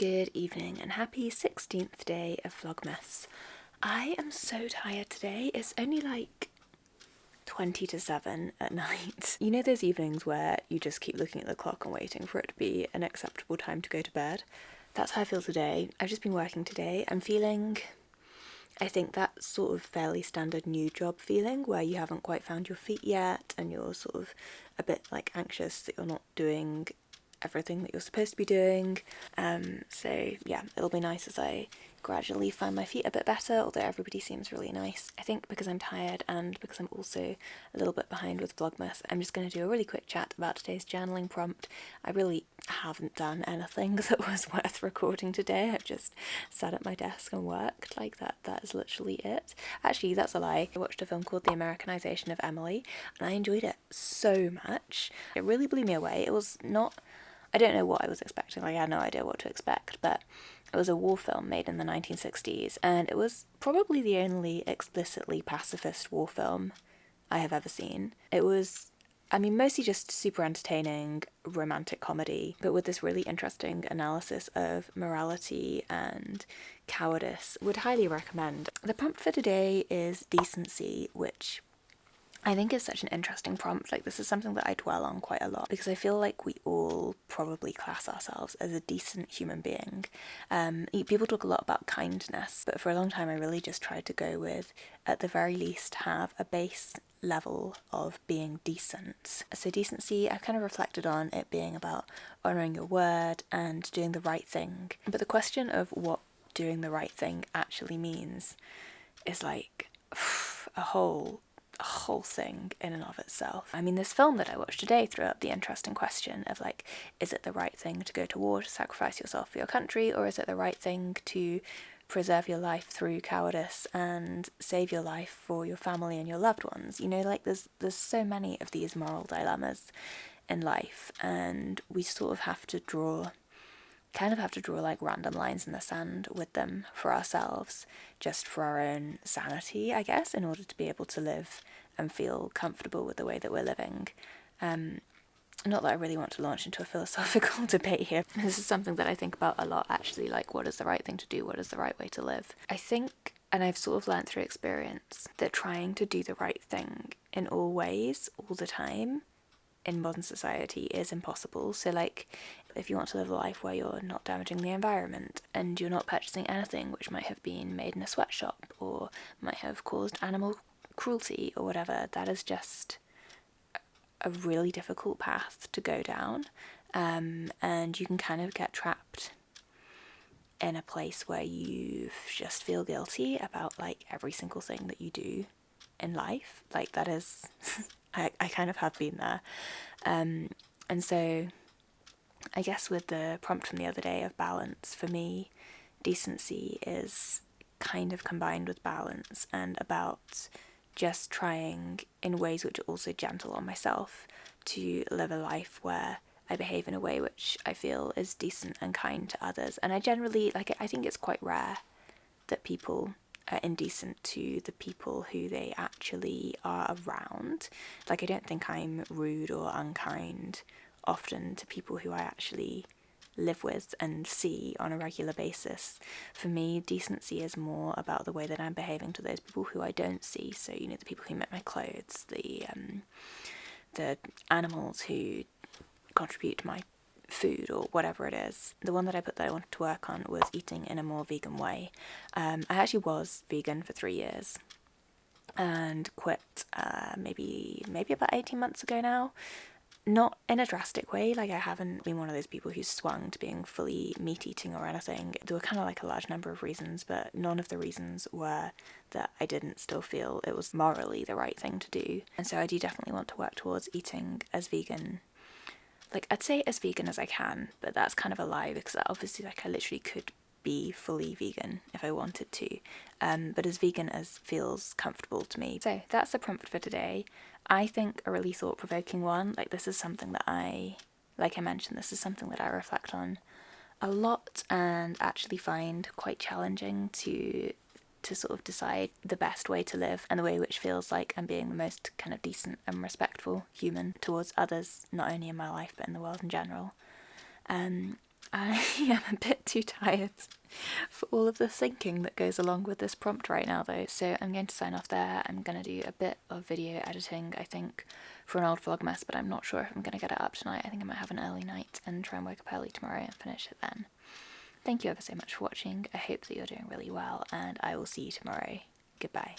Good evening and happy 16th day of Vlogmas. I am so tired today. It's only like 20 to 7 at night. You know those evenings where you just keep looking at the clock and waiting for it to be an acceptable time to go to bed? That's how I feel today. I've just been working today. I'm feeling, I think, that sort of fairly standard new job feeling where you haven't quite found your feet yet and you're sort of a bit like anxious that you're not doing everything that you're supposed to be doing. So yeah, it'll be nice as I gradually find my feet a bit better, although everybody seems really nice. I think because I'm tired and because I'm also a little bit behind with Vlogmas, I'm just going to do a really quick chat about today's journaling prompt. I really haven't done anything that was worth recording today. I've just sat at my desk and worked like that. That is literally it. Actually, that's a lie. I watched a film called The Americanization of Emily and I enjoyed it so much. It really blew me away. It was not... I don't know what I was expecting, like I had no idea what to expect, but it was a war film made in the 1960s, and it was probably the only explicitly pacifist war film I have ever seen. It was, mostly just super entertaining romantic comedy, but with this really interesting analysis of morality and cowardice. Would highly recommend. The prompt for today is decency, which I think is such an interesting prompt. Like, this is something that I dwell on quite a lot because I feel like we all probably class ourselves as a decent human being. People talk a lot about kindness, but for a long time I really just tried to go with, at the very least, have a base level of being decent. So decency, I've kind of reflected on it being about honouring your word and doing the right thing. But the question of what doing the right thing actually means is like a whole thing in and of itself. This film that I watched today threw up the interesting question of like, is it the right thing to go to war to sacrifice yourself for your country, or is it the right thing to preserve your life through cowardice and save your life for your family and your loved ones? You know, like there's so many of these moral dilemmas in life, and we sort of have to draw like random lines in the sand with them for ourselves, just for our own sanity, I guess, in order to be able to live and feel comfortable with the way that we're living. Not that I really want to launch into a philosophical debate here. This is something that I think about a lot, actually, like what is the right thing to do, what is the right way to live. I think, and I've sort of learned through experience, that trying to do the right thing in all ways, all the time, in modern society is impossible. So like, if you want to live a life where you're not damaging the environment and you're not purchasing anything which might have been made in a sweatshop or might have caused animal cruelty or whatever, that is just a really difficult path to go down, and you can kind of get trapped in a place where you just feel guilty about like every single thing that you do in life. Like that is I kind of have been there, and so I guess with the prompt from the other day of balance, for me decency is kind of combined with balance and about just trying in ways which are also gentle on myself to live a life where I behave in a way which I feel is decent and kind to others. And I generally, like, I think it's quite rare that people are indecent to the people who they actually are around. Like, I don't think I'm rude or unkind often to people who I actually live with and see on a regular basis. For me, decency is more about the way that I'm behaving to those people who I don't see. So, you know, the people who make my clothes, the animals who contribute to my food or whatever it is. The one that I put that I wanted to work on was eating in a more vegan way. I actually was vegan for 3 years and quit maybe about 18 months ago now. Not in a drastic way, like I haven't been one of those people who's swung to being fully meat eating or anything. There were kind of like a large number of reasons, but none of the reasons were that I didn't still feel it was morally the right thing to do. And so I do definitely want to work towards eating as vegan, like I'd say as vegan as I can, but that's kind of a lie because obviously like I literally could be fully vegan if I wanted to, but as vegan as feels comfortable to me. So that's the prompt for today. I think a really thought-provoking one. Like this is something that like I mentioned, this is something that I reflect on a lot and actually find quite challenging to sort of decide the best way to live and the way which feels like I'm being the most kind of decent and respectful human towards others, not only in my life but in the world in general. I am a bit too tired for all of the thinking that goes along with this prompt right now though, so I'm going to sign off there. I'm going to do a bit of video editing, I think, for an old Vlogmas, but I'm not sure if I'm going to get it up tonight. I think I might have an early night and try and wake up early tomorrow and finish it then. Thank you ever so much for watching. I hope that you're doing really well, and I will see you tomorrow. Goodbye.